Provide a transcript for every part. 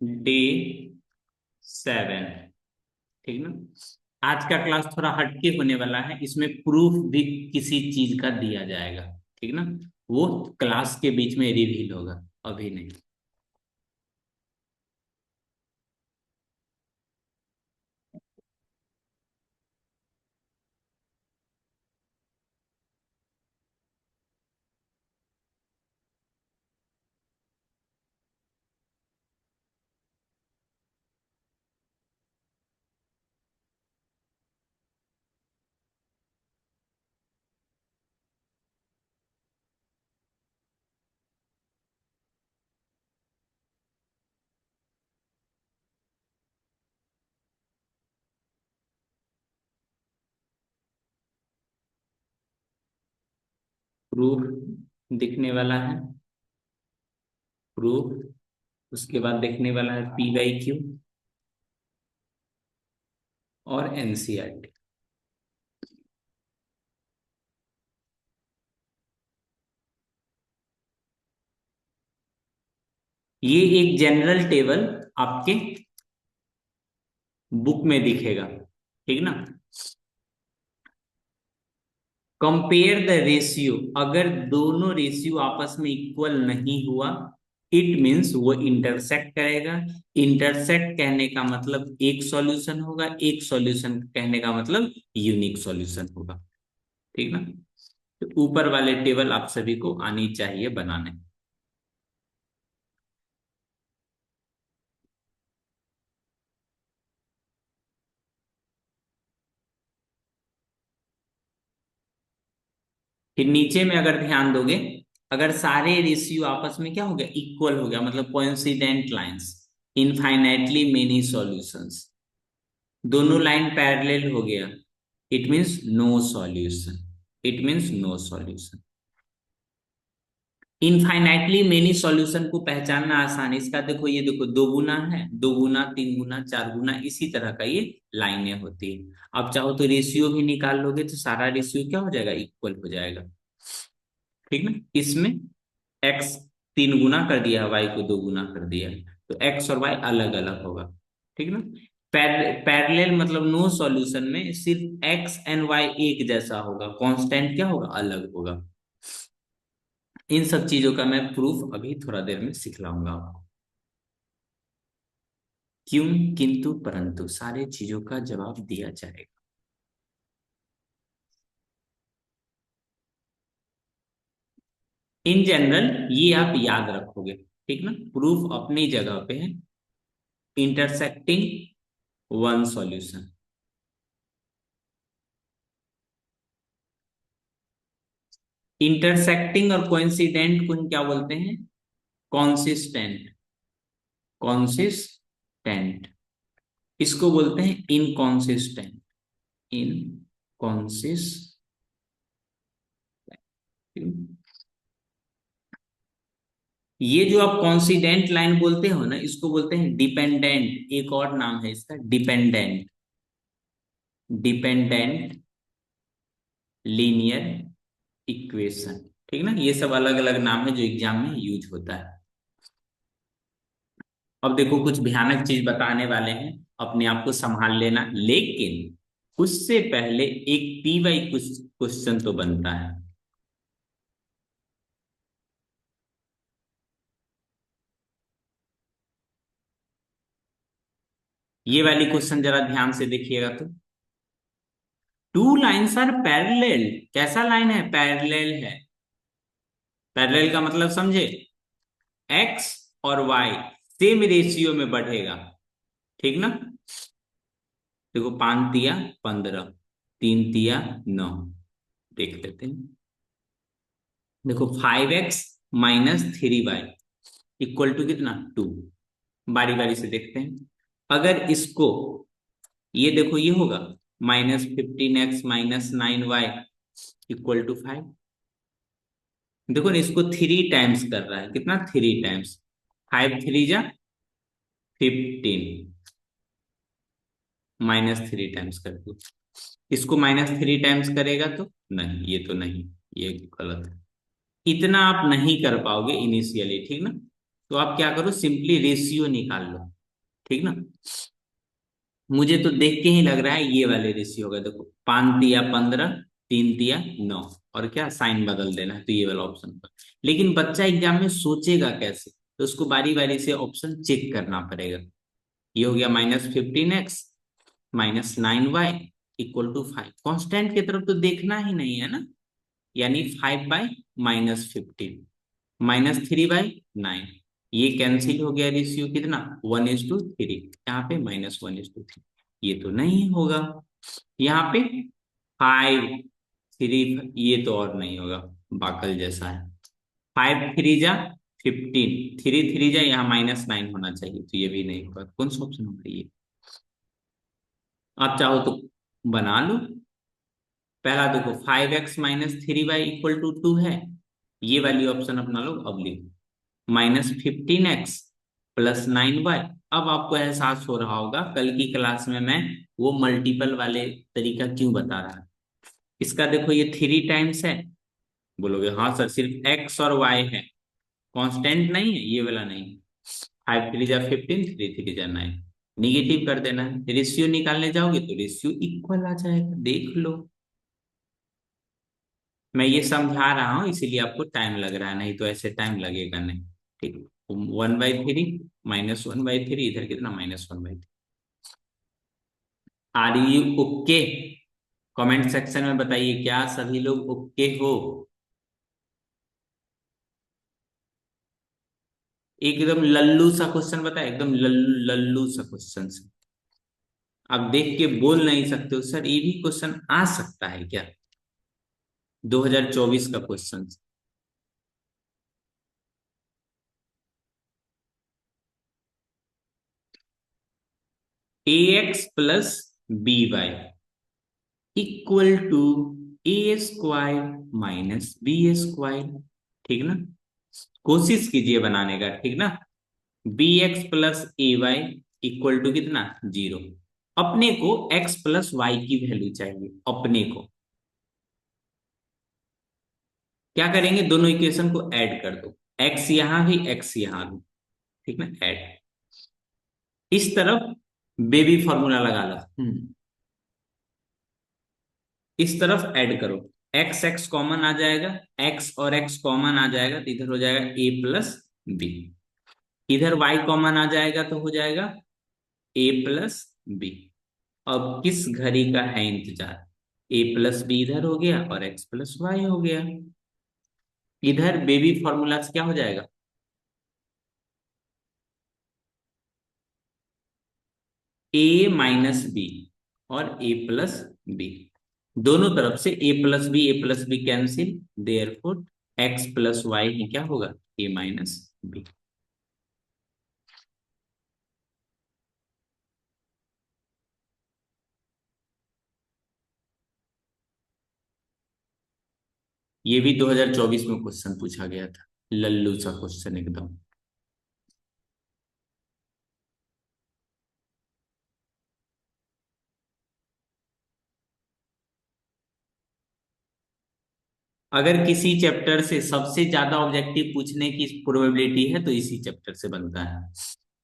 Day 7। ठीक ना। आज का क्लास थोड़ा हटके होने वाला है, इसमें प्रूफ भी किसी चीज का दिया जाएगा। ठीक ना। वो क्लास के बीच में रिवील होगा, अभी नहीं। प्रूफ दिखने वाला है। प्रूफ। उसके बाद देखने वाला है PYQ और NCERT। ये एक जनरल टेबल आपके बुक में दिखेगा। ठीक ना। कंपेयर द रेशियो, अगर दोनों रेशियो आपस में इक्वल नहीं हुआ, इट मीन्स वो इंटरसेक्ट करेगा। इंटरसेक्ट कहने का मतलब एक सॉल्यूशन होगा, एक सॉल्यूशन कहने का मतलब यूनिक सॉल्यूशन होगा। ठीक ना। तो ऊपर वाले टेबल आप सभी को आनी चाहिए बनाने। फिर नीचे में अगर ध्यान दोगे, अगर सारे रेशियो आपस में क्या हो गया, इक्वल हो गया, मतलब coincident lines, infinitely many solutions, दोनों लाइन पैरेलल हो गया, it means no solution. It means no solution. Infinitely many solution को पहचानना आसान है। इसका देखो, ये देखो, दो गुना है, दो गुना, तीन गुना, चार गुना, इसी तरह का ये लाइनें होती है। अब चाहो तो रेशियो भी निकाल लोगे तो सारा रेशियो क्या हो जाएगा, इक्वल हो जाएगा। ठीक ना। इसमें एक्स तीन गुना कर दिया, वाई को दो गुना कर दिया, तो एक्स और वाई अलग अलग होगा। ठीक ना। पैरेलल मतलब नो सॉल्यूशन में सिर्फ एक्स एंड वाई एक जैसा होगा, कांस्टेंट क्या होगा, अलग होगा। इन सब चीजों का मैं प्रूफ अभी थोड़ा देर में सिखलाऊंगा आपको। क्यों, किंतु, परंतु, सारे चीजों का जवाब दिया जाएगा। इन जनरल ये आप याद रखोगे। ठीक ना। प्रूफ अपनी जगह पे है। Intersecting one solution. इंटरसेक्टिंग और कोइंसिडेंट को क्या बोलते हैं, कॉन्सिस्टेंट। कॉन्सिस्टेंट। इसको बोलते हैं इनकॉन्सिस्टेंट। इनकॉन्सिस्टेंट। ये जो आप कॉन्सिडेंट लाइन बोलते हो ना, इसको बोलते हैं डिपेंडेंट। एक और नाम है इसका, डिपेंडेंट। Dependent linear equation. ठीक ना। ये सब अलग अलग नाम है जो एग्जाम में यूज होता है। अब देखो, कुछ भयानक चीज बताने वाले हैं, अपने आप को संभाल लेना, लेकिन उससे पहले एक PY क्वेश्चन तो बनता है। ये वाली क्वेश्चन जरा ध्यान से देखिएगा तो। Two lines are parallel. कैसा लाइन है, पैरेलल है। पैरेलल का मतलब समझे, एक्स और वाई सेम रेशियो में बढ़ेगा। ठीक ना। देखो, 5 तिया 15, 3 तिया 9। देख लेते हैं। देखो, 5x - 3y इक्वल टू कितना, 2। बारी बारी से देखते हैं। अगर इसको, ये देखो, ये होगा -15x - 9y इक्वल टू 5। देखो ना, इसको 3 टाइम्स कर रहा है, कितना, 3 टाइम्स। 5 3 जा 15, -3 टाइम्स कर दो। इसको -3 टाइम्स करेगा तो नहीं, ये तो नहीं, ये गलत है। इतना आप नहीं कर पाओगे इनिशियली, ठीक ना। तो आप क्या करो, सिंपली रेशियो निकाल लो, ठीक ना। मुझे तो देख के ही लग रहा है ये वाले रेशियो होगा। देखो 5 तिया 15, 3 तिया 9, और क्या साइन बदल देना है, तो ये वाला ऑप्शन पर। लेकिन बच्चा एग्जाम में सोचेगा कैसे, तो उसको बारी बारी से ऑप्शन चेक करना पड़ेगा। ये हो गया -15x -9y equal to 5। Constant की तरफ तो देखना ही नहीं है ना, यानी 5/-15 -3/9। ये कैंसिल हो गया, रेशियो कितना 1:3, यहाँ पे -1:3। ये तो नहीं होगा। यहाँ पे 5 3, ये तो और नहीं होगा, बाकल जैसा है। 5 3 जा 15, 3 3 जा, यहाँ -9 होना चाहिए, तो ये भी नहीं होगा। कौन सा ऑप्शन होगा ये? आप चाहो तो बना लो। पहला देखो 5x - 3y = 2 है, ये वाली ऑप्शन अपना लो। अब लिखो -15x + 9y। अब आपको एहसास हो रहा होगा कल की क्लास में मैं वो मल्टीपल वाले तरीका क्यों बता रहा है। इसका देखो ये 3 टाइम्स है, बोलोगे हाँ सर सिर्फ x और y है, कांस्टेंट नहीं है, ये वाला नहीं। 5 3 जा 15, 3 3 जा 9, निगेटिव कर देना है। रेशियो निकालने जाओगे तो रेशियो इक्वल आ जाएगा, देख लो। मैं ये समझा रहा हूँ इसीलिए आपको टाइम लग रहा है, नहीं तो ऐसे टाइम लगेगा नहीं। ठीक, 1/3 -1/3, इधर कितना -1/3। Are you okay? Comment section में बताइए, क्या सभी लोग ओके हो? एकदम लल्लू सा क्वेश्चन बताए, एकदम लल्लू लल्लू सा क्वेश्चन से आप देख के बोल नहीं सकते हो सर ये भी क्वेश्चन आ सकता है क्या? 2024 का question. ax + by = a² - b², ठीक ना। कोशिश कीजिए बनाने का, ठीक ना। bx + ay = कितना 0। अपने को x + y की वैल्यू चाहिए, अपने को क्या करेंगे, दोनों इक्वेशन को ऐड कर दो, x यहां भी x यहां भी, ठीक ना, ऐड। इस तरफ बेबी फॉर्मूला लगा लो। इस तरफ ऐड करो, x x कॉमन आ जाएगा, x और x कॉमन आ जाएगा तो इधर हो जाएगा a + b। इधर y कॉमन आ जाएगा तो हो जाएगा a + b। अब किस घड़ी का है इंतजार? a + b इधर हो गया और x + y हो गया। इधर बेबी फॉर्मूला से क्या हो जाएगा, a - b और a + b। दोनों तरफ से a + b cancel, therefore x + y ही क्या होगा, a - b। ये भी 2024 में क्वेश्चन पूछा गया था, लल्लू सा क्वेश्चन एकदम। अगर किसी चैप्टर से सबसे ज्यादा ऑब्जेक्टिव पूछने की प्रोबेबिलिटी है तो इसी चैप्टर से बनता है,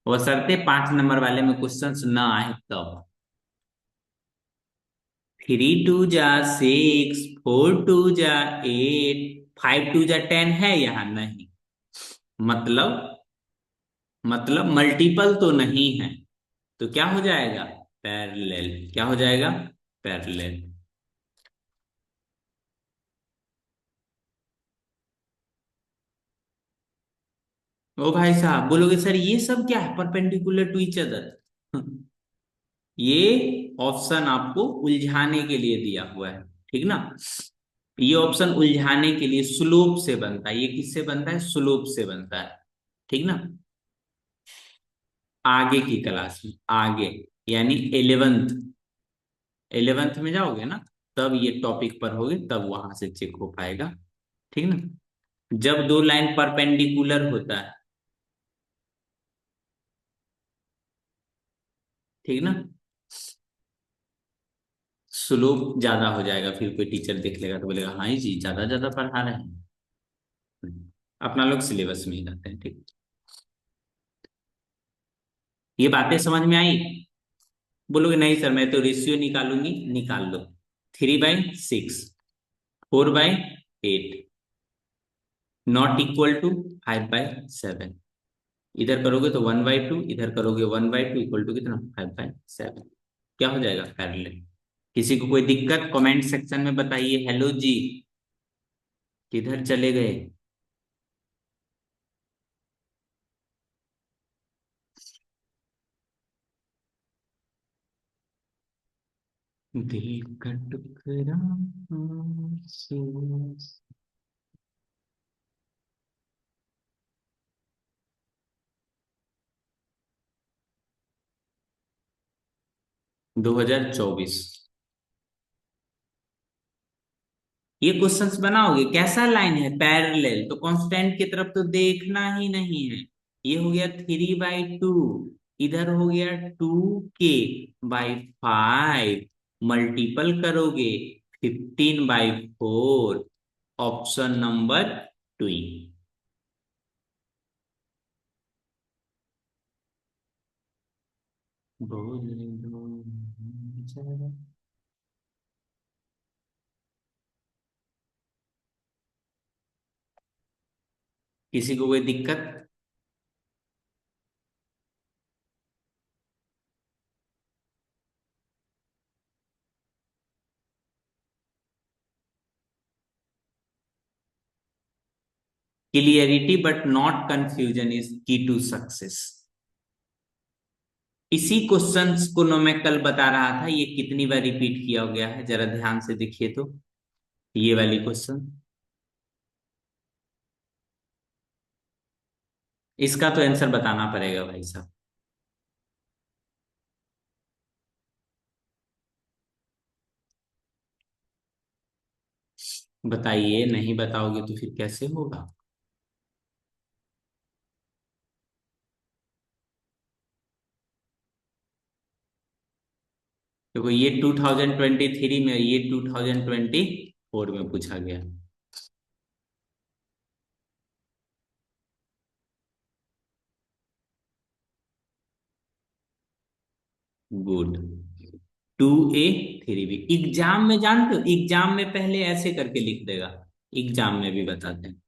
बशर्ते 5 नंबर वाले में क्वेश्चंस ना आए तब। 3 2 जा 6, 4 2 जा 8, 5 2 जा 10 है यहाँ नहीं, मतलब मल्टीपल तो नहीं है, तो क्या हो जाएगा, पैरेलल। क्या हो जाएगा, पैरेलल। ओ भाई साहब बोलोगे सर ये सब क्या है, परपेंडिकुलर टू ईच अदर। ये ऑप्शन आपको उलझाने के लिए दिया हुआ है, ठीक ना। ये ऑप्शन उलझाने के लिए स्लोप से बनता है, ये किससे बनता है, स्लोप से बनता है, ठीक ना। आगे की क्लास में, आगे यानी 11th, 11th में जाओगे ना, तब ये टॉपिक पर होगे, तब वहां से चेक हो पाएगा, ठीक ना। जब दो लाइन परपेंडिकुलर होता है, ठीक ना, स्लोप ज्यादा हो जाएगा, फिर कोई टीचर देख लेगा तो बोलेगा हाँ जी ज्यादा ज्यादा पढ़ा रहे हैं। अपना लोग सिलेबस में ही रहते हैं। ठीक, ये बातें समझ में आई? बोलोगे नहीं सर मैं तो रेशियो निकालूंगी, निकाल लो। 3/6, 4/8, नॉट इक्वल टू 5/7। इधर करोगे तो 1/2, इधर करोगे 1/2 इक्वल टू कितना, 5/7। क्या हो जाएगा, पैरेलल। किसी को कोई दिक्कत कमेंट सेक्शन में बताइए। हेलो जी, किधर चले गए? दिल का टुकड़ा आंसू। 2024। ये क्वेश्चंस बनाओगे, कैसा लाइन है, पैरेलल, तो कांस्टेंट की तरफ तो देखना ही नहीं है। ये हो गया 3/2, इधर हो गया 2k/5, मल्टीपल करोगे 15/4, ऑप्शन नंबर 2। बोल दो जरा। किसी को कोई दिक्कत? Clarity but not confusion is की टू सक्सेस। इसी क्वेश्चंस को ना मैं कल बता रहा था, ये कितनी बार रिपीट किया गया है, जरा ध्यान से देखिए तो। ये वाली क्वेश्चन, इसका तो आंसर बताना पड़ेगा भाई साहब। बताइए, नहीं बताओगे तो फिर कैसे होगा। देखो ये 2023 में, ये 2024 में पूछा गया। गुड। 2a 3b, एग्जाम में जानते हो, एग्जाम में पहले ऐसे करके लिख देगा। एग्जाम में भी बताते हैं।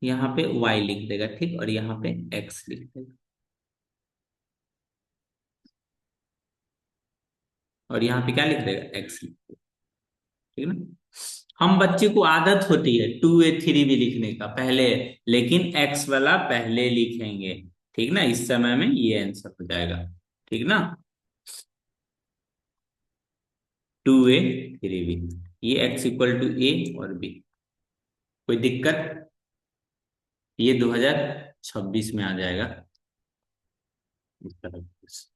यहाँ पे y लिख देगा, ठीक, और यहाँ पे x लिख देगा, और यहाँ पे क्या लिख देगा, x लिख देगा। ठीक है ना। हम बच्चे को आदत होती है 2a 3b लिखने का पहले, लेकिन x वाला पहले लिखेंगे। ठीक ना, इस समय में ये आंसर हो जाएगा। ठीक ना। 2a 3b, ये x इक्वल टू a और b। कोई दिक्कत? ये 2026 में आ जाएगा इस तरह से।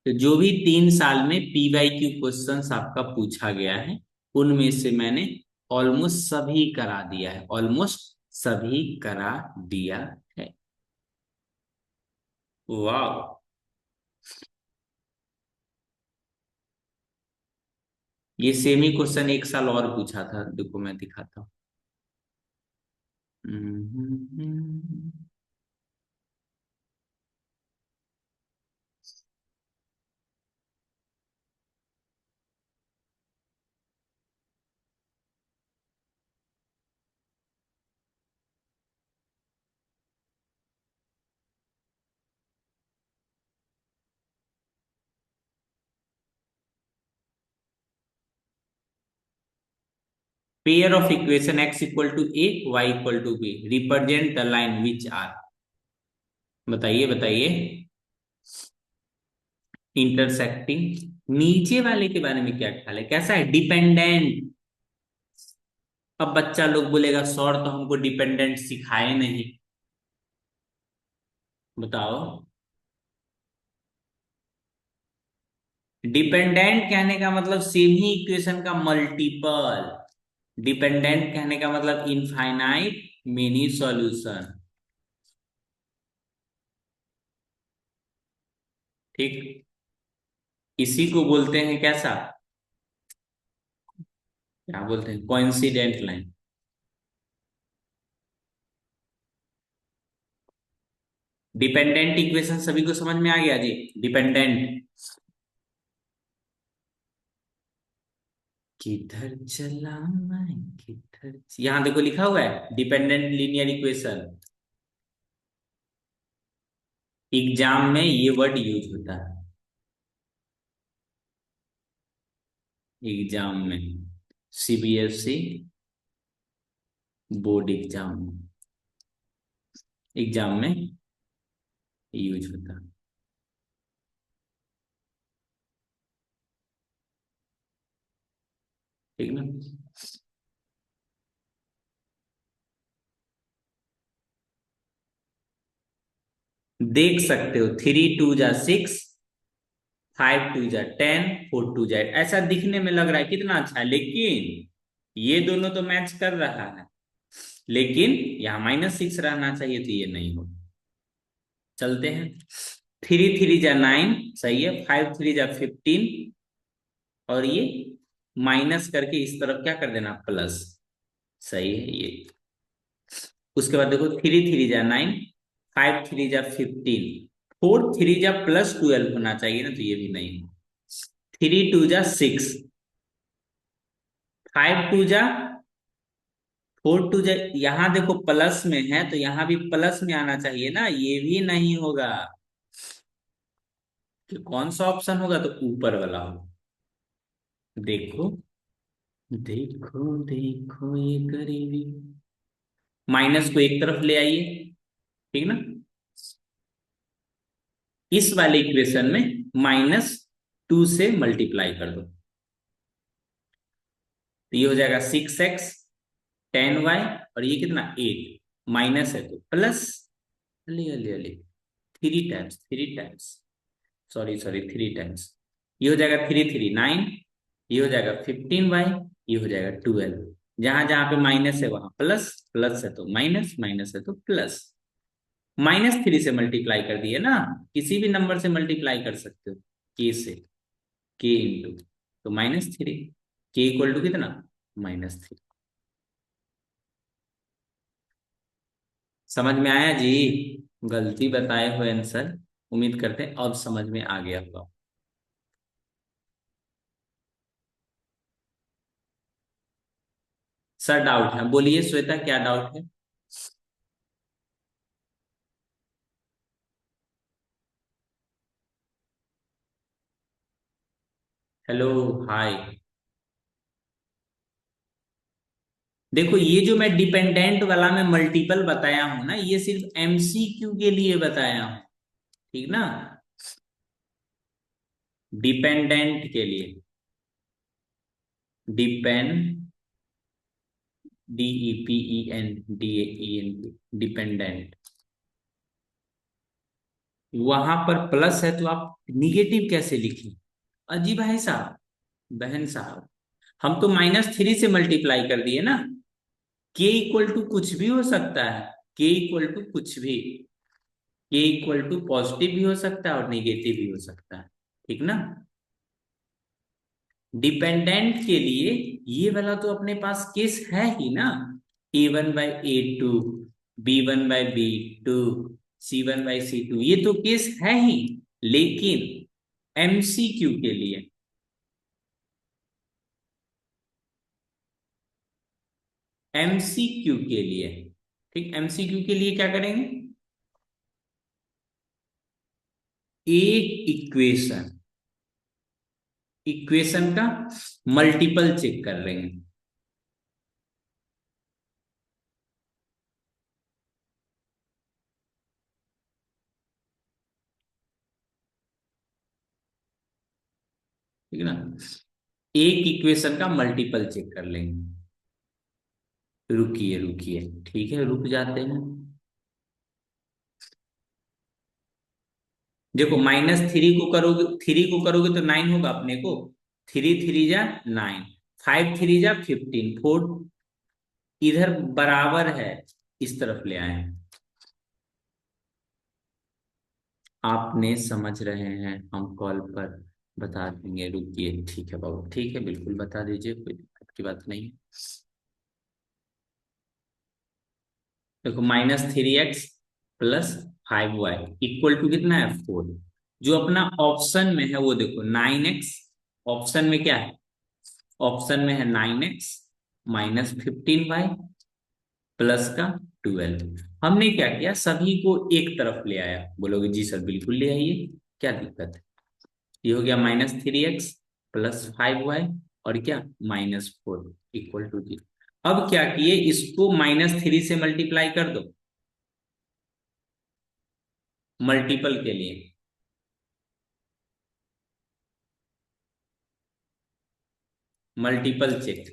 तो जो भी 3 साल में PYQ क्वेश्चंस आपका पूछा गया है, उनमें से मैंने ऑलमोस्ट सभी करा दिया है, ऑलमोस्ट सभी करा दिया है। वाह। ये सेम ही क्वेश्चन एक साल और पूछा था, देखो मैं दिखाता हूँ। Pair of equation x equal to a, y equal to b, represent the line which are. बताइए बताइए। इंटरसेक्टिंग, नीचे वाले के बारे में क्या ख्याल है, कैसा है, डिपेंडेंट। अब बच्चा लोग बोलेगा सर तो हमको डिपेंडेंट सिखाए नहीं। बताओ। डिपेंडेंट कहने का मतलब सेम ही इक्वेशन का मल्टीपल। डिपेंडेंट कहने का मतलब इनफाइनाइट, मिनी सॉल्यूशन। ठीक, इसी को बोलते हैं कैसा, क्या बोलते हैं, कोइंसिडेंट लाइन। डिपेंडेंट इक्वेशन सभी को समझ में आ गया जी। डिपेंडेंट, किधर चला मैं किधर, यहां देखो लिखा हुआ है डिपेंडेंट लीनियर इक्वेशन। एग्जाम में ये वर्ड यूज होता है, एग्जाम में, सीबीएसई बोर्ड एग्जाम, एग्जाम में यूज होता है। ठीक ना। देख सकते हो, 3 2 जा 6, 5 2 जा 10, 4 2 जा 8, ऐसा दिखने में लग रहा है कितना अच्छा है, लेकिन ये दोनों तो मैच कर रहा है, लेकिन यहाँ -6 रहना चाहिए, तो ये नहीं हो। चलते हैं, 3 3 जा 9 सही है, 5 3 जा 15, और ये माइनस करके इस तरफ क्या कर देना, प्लस, सही है ये। उसके बाद देखो 3 3 जा 9, 5 3 जा 15, 4 3 जा +12 होना चाहिए ना, तो ये भी नहीं हो। 3 2 जा 6, 5 2 जा 4 2 जा, यहां देखो प्लस में है तो यहां भी प्लस में आना चाहिए ना, ये भी नहीं होगा। तो कौन सा ऑप्शन होगा, तो ऊपर वाला होगा। देखो, देखो देखो ये करीबी, माइनस को एक तरफ ले आइए, ठीक ना। इस वाले इक्वेशन में -2 से मल्टीप्लाई कर दो, तो ये हो जाएगा 6x 10y, और ये कितना 8, माइनस है तो प्लस, अले अले अले, 3 times, 3 times, sorry sorry 3 times, ये हो जाएगा 3 3 9, ये हो जाएगा 15y, ये हो जाएगा 12, जहां जहां पे माइनस है वहां प्लस, प्लस है तो माइनस, माइनस है तो प्लस। -3 से मल्टीप्लाई कर दिए ना, किसी भी नंबर से मल्टीप्लाई कर सकते हो, के से, के इंटू, तो -3, के इक्वल टू कितना, -3। समझ में आया जी, गलती बताए हुए आंसर, उम्मीद करते हैं अब समझ में आ गया होगा। सर डाउट है, बोलिए श्वेता क्या डाउट है। हेलो, हाय। देखो ये जो मैं डिपेंडेंट वाला में मल्टीपल बताया हूं ना, ये सिर्फ एमसीक्यू के लिए बताया हूं, ठीक ना, डिपेंडेंट के लिए, डिपेंड, DEPENDENT, डिपेंडेंट, वहां पर प्लस है तो आप निगेटिव कैसे लिखें, अजीब है साहब, बहन साहब, हम तो -3 से मल्टीप्लाई कर दिए ना, के इक्वल टू कुछ भी हो सकता है, के इक्वल टू कुछ भी, के इक्वल टू पॉजिटिव भी हो सकता है और निगेटिव भी हो सकता है, ठीक ना। डिपेंडेंट के लिए ये वाला तो अपने पास केस है ही ना, A1/A2, B1/B2, C1/C2, ये तो केस है ही, लेकिन एमसीक्यू के लिए, एमसीक्यू के लिए, ठीक, एमसीक्यू के लिए क्या करेंगे, एक इक्वेशन, इक्वेशन का मल्टीपल चेक कर रहे हैं, ठीक है ना, एक इक्वेशन का मल्टीपल चेक कर लेंगे। रुकिए रुकिए, ठीक है रुक जाते हैं। देखो -3 को करोगे तो 9 होगा अपने को, 3 3 जा 9, 5 3 जा 15, 4 इधर बराबर है, इस तरफ ले आए। आपने समझ रहे हैं, हम कॉल पर बता देंगे, रुकिए। ठीक है बाबू, ठीक है, बिल्कुल बता दीजिए, कोई दिक्कत की बात नहीं। देखो -3x plus 5y equal to कितना है, 4। जो अपना ऑप्शन में है वो देखो 9x। ऑप्शन में क्या है, ऑप्शन में है 9x -15y प्लस का 12। हमने क्या किया, सभी को एक तरफ ले आया। बोलोगे जी सर बिल्कुल ले आइए, क्या दिक्कत है। ये हो गया -3x प्लस 5y और क्या -4 इक्वल टू 0। अब क्या किए, इसको -3 से मल्टीप्लाई कर दो, मल्टीपल के लिए। मल्टीपल चेक,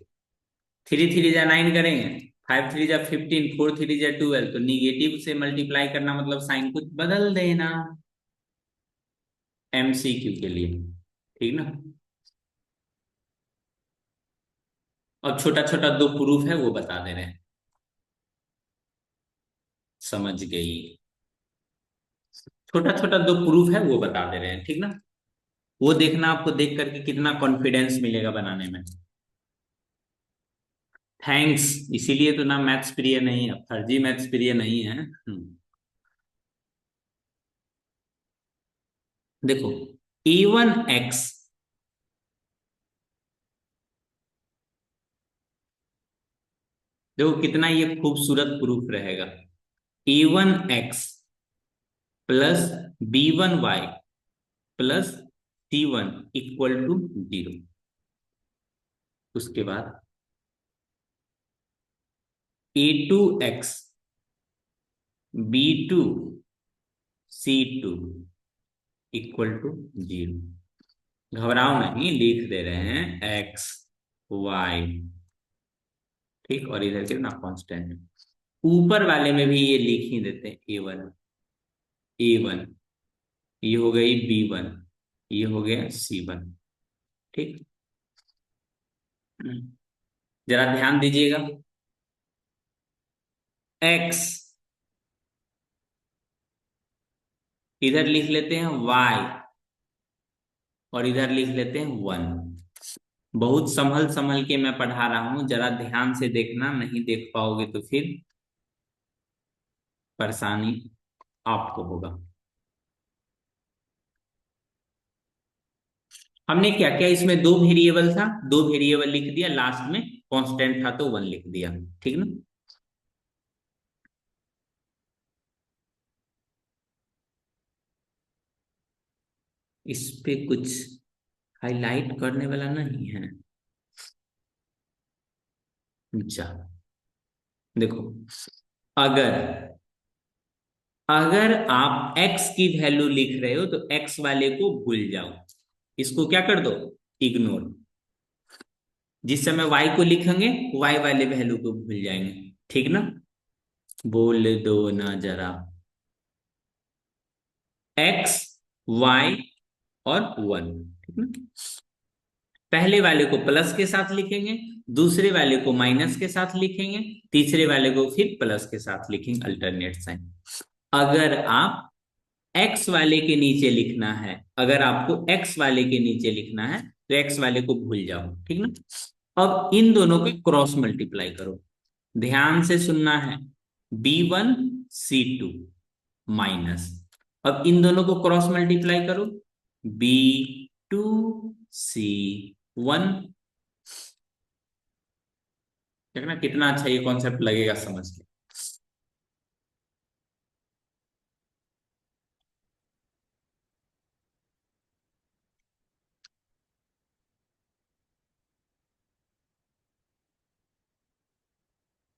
3 3 जा 9 करेंगे, 5 3 जा 15, 4 3 जा 12, तो निगेटिव से मल्टीप्लाई करना मतलब साइन कुछ बदल देना, एमसीक्यू के लिए, ठीक ना। और छोटा छोटा दो प्रूफ है वो बता दे रहे हैं। समझ गई, छोटा छोटा दो प्रूफ है वो बता दे रहे हैं, ठीक ना। वो देखना, आपको देख करके कितना कॉन्फिडेंस मिलेगा बनाने में। थैंक्स, इसीलिए तो ना मैथ्स प्रिय नहीं है, फर्जी मैथ्स प्रिय नहीं है। देखो A1x, देखो कितना ये खूबसूरत प्रूफ रहेगा। A1x plus B1y plus C1 equal to 0। उसके बाद A2x B2 C2 equal to 0। घबराओ नहीं, लिख दे रहे हैं एक्स वाई, ठीक, और इधर कितना कांस्टेंट है। ऊपर वाले में भी ये लिख ही देते हैं, A1 ये हो गई B1, ये हो गया C1, ठीक। जरा ध्यान दीजिएगा, x इधर लिख लेते हैं y और इधर लिख लेते हैं 1। बहुत संभल संभल के मैं पढ़ा रहा हूं, जरा ध्यान से देखना, नहीं देख पाओगे तो फिर परेशानी आपको होगा। हमने क्या किया, इसमें दो वेरिएबल था, दो वेरिएबल लिख दिया, लास्ट में कांस्टेंट था तो 1 लिख दिया, ठीक ना। इस पे कुछ हाईलाइट करने वाला नहीं है। अच्छा, देखो, अगर अगर आप x की वैल्यू लिख रहे हो तो x वाले को भूल जाओ, इसको क्या कर दो, इग्नोर। जिस समय y को लिखेंगे y वाले वैल्यू को भूल जाएंगे, ठीक ना। बोल दो ना जरा, x y और 1, ठीक ना। पहले वाले को प्लस के साथ लिखेंगे, दूसरे वाले को माइनस के साथ लिखेंगे, तीसरे वाले को फिर प्लस के साथ लिखेंगे, अल्टरनेट साइन। अगर आप एक्स वाले के नीचे लिखना है, अगर आपको एक्स वाले के नीचे लिखना है तो एक्स वाले को भूल जाओ, ठीक ना। अब इन दोनों का क्रॉस मल्टीप्लाई करो, ध्यान से सुनना है। B1 C2 माइनस, अब इन दोनों को क्रॉस मल्टीप्लाई करो, B2C1। देखना कितना अच्छा ये कॉन्सेप्ट लगेगा समझ के।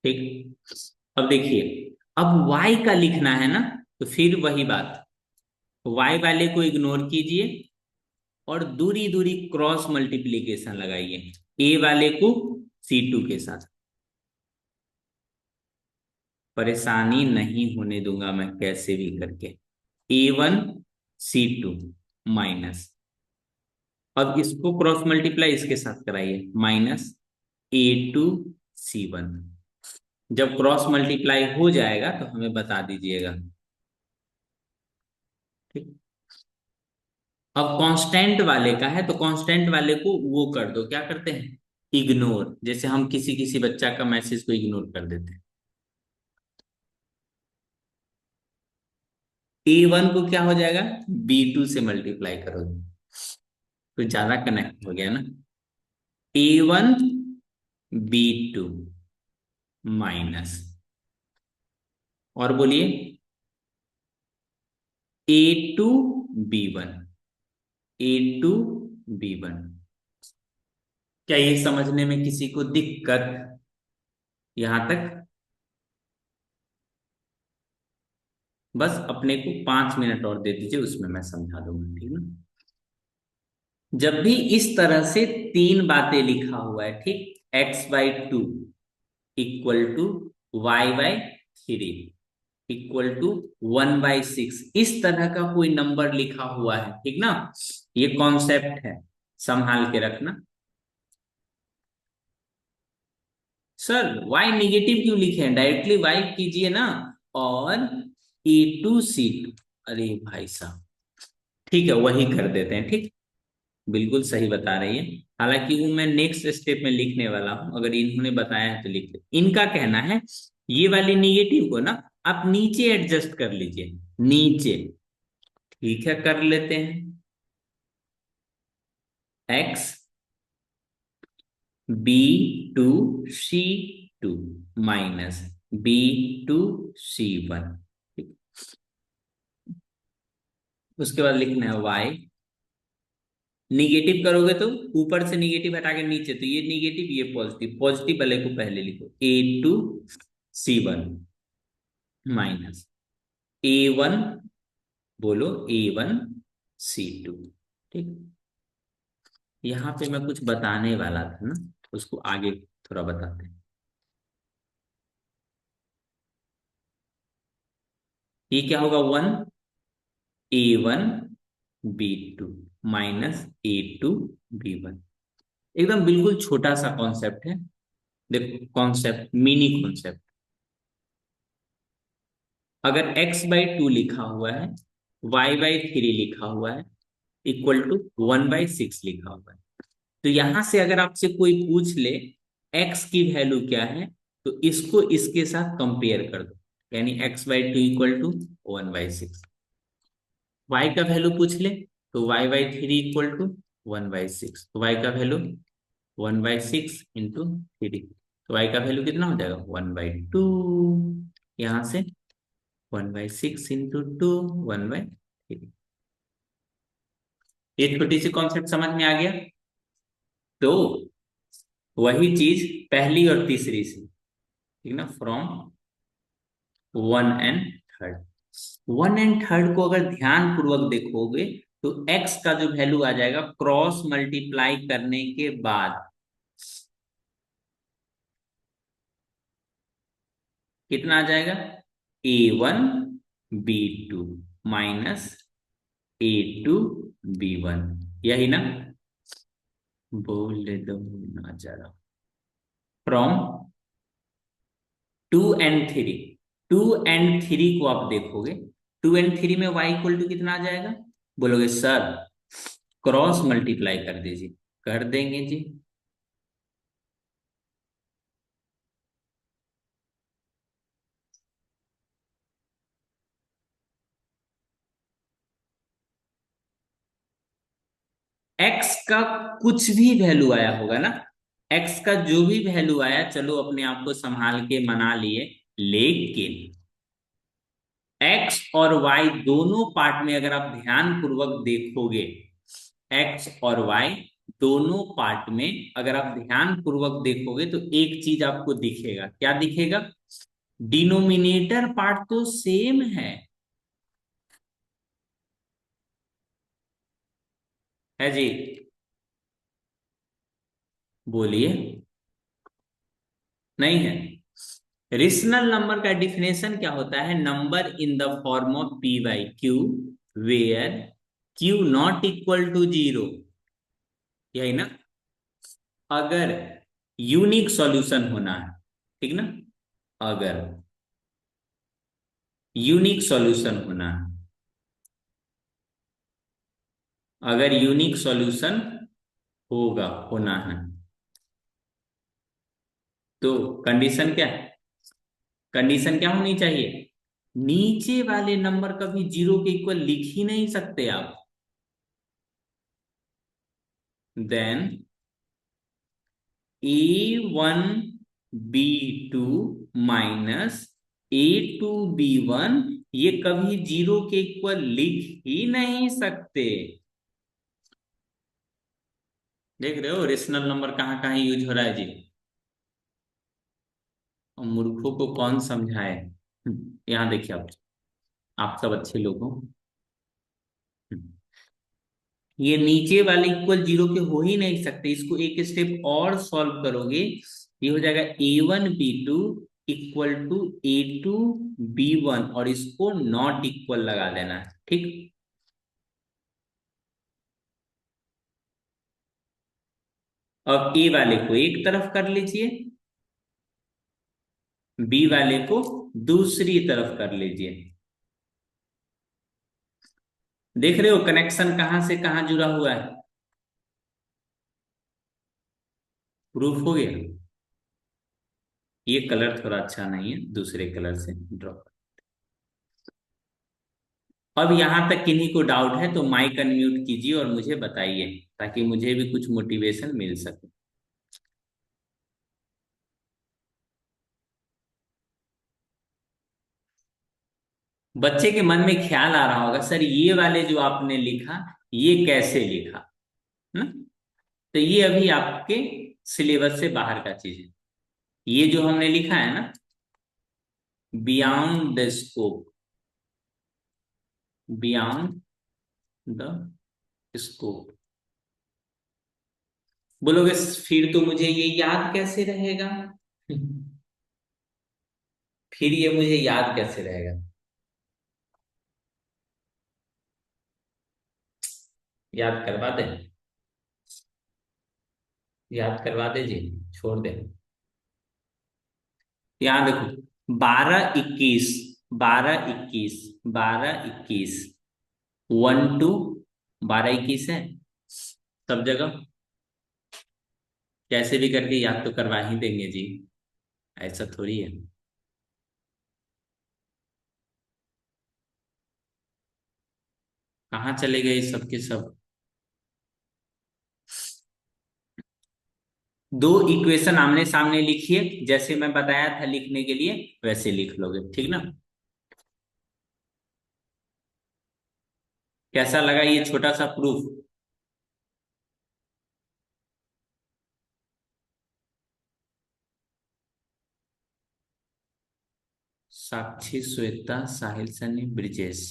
ठीक, अब देखिए, अब y का लिखना है ना, तो फिर वही बात, y वाले को इग्नोर कीजिए और दूरी दूरी क्रॉस मल्टीप्लीकेशन लगाइए a वाले को C2 के साथ। परेशानी नहीं होने दूंगा मैं कैसे भी करके। A1 C2 माइनस, अब इसको क्रॉस मल्टीप्लाई इसके साथ कराइए, -A2 C1। जब क्रॉस मल्टीप्लाई हो जाएगा तो हमें बता दीजिएगा। ठीक। अब कांस्टेंट वाले का है तो कांस्टेंट वाले को वो कर दो, क्या करते हैं, इग्नोर। जैसे हम किसी किसी बच्चा का मैसेज को इग्नोर कर देते हैं। A1 को क्या हो जाएगा, B2 से मल्टीप्लाई करोगे तो ज्यादा कनेक्ट हो गया ना। A1 B2 माइनस, और बोलिए A2 B1, A2 B1। क्या ये समझने में किसी को दिक्कत यहां तक? बस अपने को 5 मिनट और दे दीजिए, उसमें मैं समझा दूंगा, ठीक है ना। जब भी इस तरह से तीन बातें लिखा हुआ है, ठीक, x/2 equal to y/3 equal to 1/6, इस तरह का कोई नंबर लिखा हुआ है, ठीक ना, ये कॉन्सेप्ट है, संभाल के रखना। सर y निगेटिव क्यों लिखे हैं, डायरेक्टली y कीजिए ना, और A2 C2। अरे भाई साहब, ठीक है वही कर देते हैं, ठीक। बिल्कुल सही बता रही है। हालांकि वो मैं नेक्स्ट स्टेप में लिखने वाला हूं, अगर इन्होंने बताया है तो लिख दे। इनका कहना है ये वाली निगेटिव को ना आप नीचे एडजस्ट कर लीजिए, नीचे। ठीक है कर लेते हैं। x B2 C2 minus B2 C1। उसके बाद लिखना है y, निगेटिव करोगे तो ऊपर से निगेटिव हटा के नीचे, तो ये निगेटिव ये पॉजिटिव, पॉजिटिव वाले को पहले लिखो, A2 C1 माइनस A1, बोलो A1 C2। ठीक। यहां पे मैं कुछ बताने वाला था ना, उसको आगे थोड़ा बताते हैं। ये क्या होगा, 1 A1 B2 minus A2 B1। एकदम बिल्कुल छोटा सा कॉन्सेप्ट है। देखो कॉन्सेप्ट, मिनी कॉन्सेप्ट। अगर x/2 लिखा हुआ है, y/3 लिखा हुआ है, इक्वल टू 1/6 लिखा हुआ है, तो यहां से अगर आपसे कोई पूछ ले x की वैल्यू क्या है, तो इसको इसके साथ कंपेयर कर दो, यानी x/2 इक्वल टू 1/6। y का वैल्यू पूछ ले तो y/3 इक्वल टू 1/6, तो y का वैल्यू 1/6 × 3, तो y का वैल्यू कितना हो जाएगा, 1/2। यहां से 1/6 × 2 1/3। ये छोटी सी कॉन्सेप्ट समझ में आ गया। तो वही चीज पहली और तीसरी से, ठीक ना, फ्रॉम 1 एंड 3। 1 एंड 3 को अगर ध्यान पूर्वक देखोगे तो x का जो वैल्यू आ जाएगा क्रॉस मल्टीप्लाई करने के बाद, कितना आ जाएगा, A1 B2 minus A2 B1। यही ना, बोल दो ना जरा। फ्रॉम 2 एंड 3, 2 एंड 3 को आप देखोगे, 2 एंड 3 में y इक्वल टू कितना आ जाएगा, बोलोगे सर क्रॉस मल्टीप्लाई कर दीजिए, कर देंगे जी। x का कुछ भी वैल्यू आया होगा ना, x का जो भी वैल्यू आया, चलो अपने आप को संभाल के मना लिए, लेकिन x और y दोनों पार्ट में अगर आप ध्यान पूर्वक देखोगे, x और y दोनों पार्ट में अगर आप ध्यान पूर्वक देखोगे तो एक चीज आपको दिखेगा, क्या दिखेगा, डिनोमिनेटर पार्ट तो सेम है जी, बोलिए। नहीं है। रेशनल नंबर का डिफिनेशन क्या होता है, number in the form of P/Q where Q not equal to 0। यही ना, अगर यूनिक सॉल्यूशन होना है, ठीक ना, अगर यूनिक सॉल्यूशन होना है, अगर यूनिक सॉल्यूशन होना है, तो कंडीशन क्या है? कंडीशन क्या होनी चाहिए? नीचे वाले नंबर कभी जीरो के इक्वल लिख ही नहीं सकते आप। Then A1 B2 minus A2 B1 ये कभी जीरो के इक्वल लिख ही नहीं सकते। देख रहे हो रेशनल नंबर कहाँ कहाँ यूज हो रहा है जी। और मूर्खों को कौन समझाए। यहाँ देखिए आप सब अच्छे लोग हो। ये नीचे वाले इक्वल जीरो के हो ही नहीं सकते, इसको एक स्टेप और सॉल्व करोगे, ये हो जाएगा A1 B2 equal to A2 B1 और इसको नॉट इक्वल लगा देना है, ठीक। अब ए वाले को एक तरफ कर लीजिए, बी वाले को दूसरी तरफ कर लीजिए। देख रहे हो कनेक्शन कहां से कहां जुड़ा हुआ है। प्रूफ हो गया। ये कलर थोड़ा अच्छा नहीं है, दूसरे कलर से ड्रॉ। अब यहां तक किन्हीं को डाउट है तो माइक अनम्यूट कीजिए और मुझे बताइए, ताकि मुझे भी कुछ मोटिवेशन मिल सके। बच्चे के मन में ख्याल आ रहा होगा, सर ये वाले जो आपने लिखा ये कैसे लिखा, है ना। तो ये अभी आपके सिलेबस से बाहर का चीज है। ये जो हमने लिखा है ना, beyond the scope, beyond the scope. बोलोगे फिर तो मुझे ये याद कैसे रहेगा। फिर ये मुझे याद कैसे रहेगा। याद करवा दे, याद करवा दे जी, छोड़ दे। यहाँ देखो 12 21, 12 21, 12 21, 1 2, 12 21 है सब जगह। कैसे भी करके याद तो करवा ही देंगे जी, ऐसा थोड़ी है। कहाँ चले गए सब के सब। दो इक्वेशन आमने सामने लिखिए, जैसे मैं बताया था लिखने के लिए वैसे लिख लोगे, ठीक ना। कैसा लगा ये छोटा सा प्रूफ। साक्षी, श्वेता, साहिल, सनी, ब्रिजेश।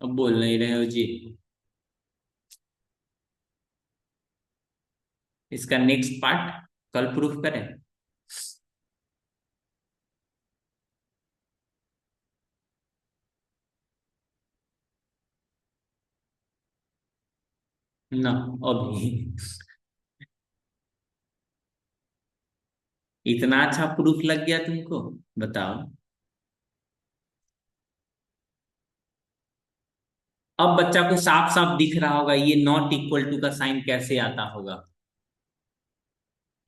अब बोल नहीं रहे हो जी। इसका नेक्स्ट पार्ट कल प्रूफ करें। ना अभी। इतना अच्छा प्रूफ लग गया तुमको, बताओ। अब बच्चा को साफ साफ दिख रहा होगा ये नॉट इक्वल टू का साइन कैसे आता होगा।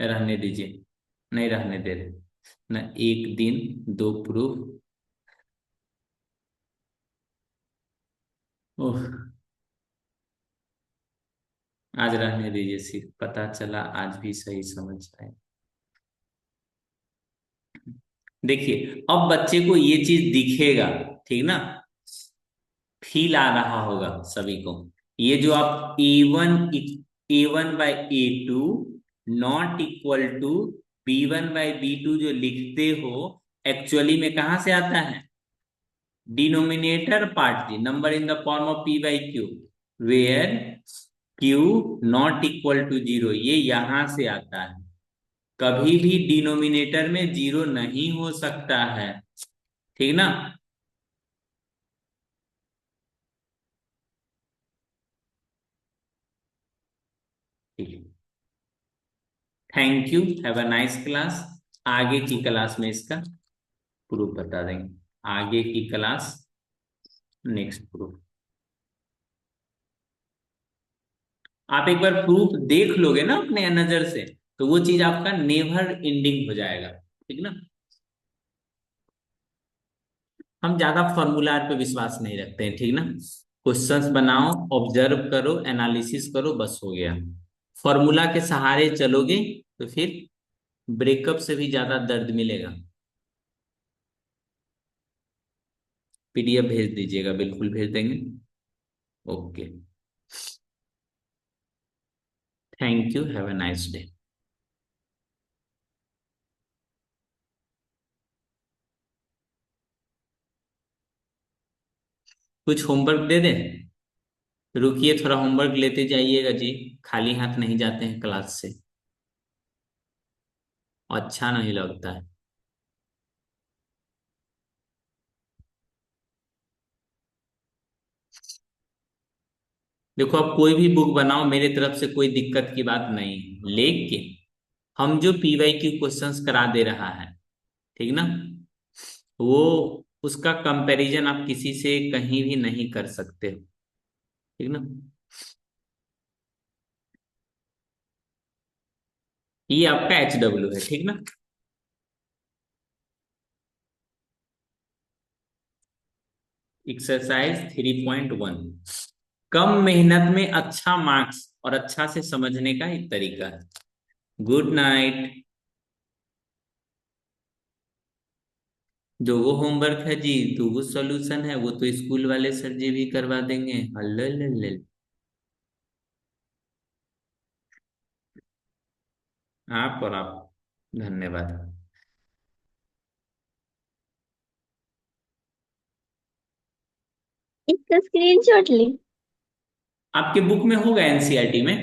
रहने दीजिए, नहीं रहने दे रहे ना। एक दिन दो प्रूफ। ओह, आज रहने दीजिए, सिर्फ पता चला आज भी सही समझ आए। देखिए अब बच्चे को ये चीज दिखेगा, ठीक ना, फील आ रहा होगा सभी को। ये जो आप A1 by A2 not equal to B1 by B2 जो लिखते हो, एक्चुअली में कहां से आता है? डिनोमिनेटर पार्ट जी, number in the form of P/Q, where Q not equal to zero, ये यहां से आता है। कभी भी डिनोमिनेटर में जीरो नहीं हो सकता है। ठीक ना? ठीक है। Thank you, have a nice class. आगे की क्लास में इसका प्रूफ बता देंगे। आगे की क्लास, नेक्स्ट प्रूफ। आप एक बार प्रूफ देख लोगे ना अपने नजर से, तो वो चीज आपका नेवर एंडिंग हो जाएगा। ठीक ना? हम ज्यादा फॉर्मूला पे विश्वास नहीं रखते हैं, ठीक ना? क्वेश्चंस बनाओ, ऑब्जर्व करो, एनालिसिस करो, बस हो गया। फॉर्मूला के सहारे चलोगे तो फिर ब्रेकअप से भी ज्यादा दर्द मिलेगा। पीडीएफ भेज दीजिएगा, बिल्कुल भेज देंगे। Okay. Thank you, have a nice day. कुछ होमवर्क दे दें? रुकिए, थोड़ा होमवर्क लेते जाइएगा जी। खाली हाथ नहीं जाते हैं क्लास से, अच्छा नहीं लगता है। देखो, आप कोई भी बुक बनाओ, मेरे तरफ से कोई दिक्कत की बात नहीं है, लेकिन हम जो पीवाई क्यू क्वेश्चंस करा दे रहा है, ठीक ना, वो उसका कंपैरिजन आप किसी से कहीं भी नहीं कर सकते हो। ठीक ना? ये आपका HW है, ठीक ना? एक्सरसाइज 3.1, कम मेहनत में अच्छा मार्क्स और अच्छा से समझने का एक तरीका है। Good night. जो वो होमवर्क है जी, तो वो सॉल्यूशन है, वो तो स्कूल वाले सर जी भी करवा देंगे। हल्ले। आप और आप, धन्यवाद। इसका स्क्रीनशॉट ले। आपके बुक में होगा, एनसीईआरटी में।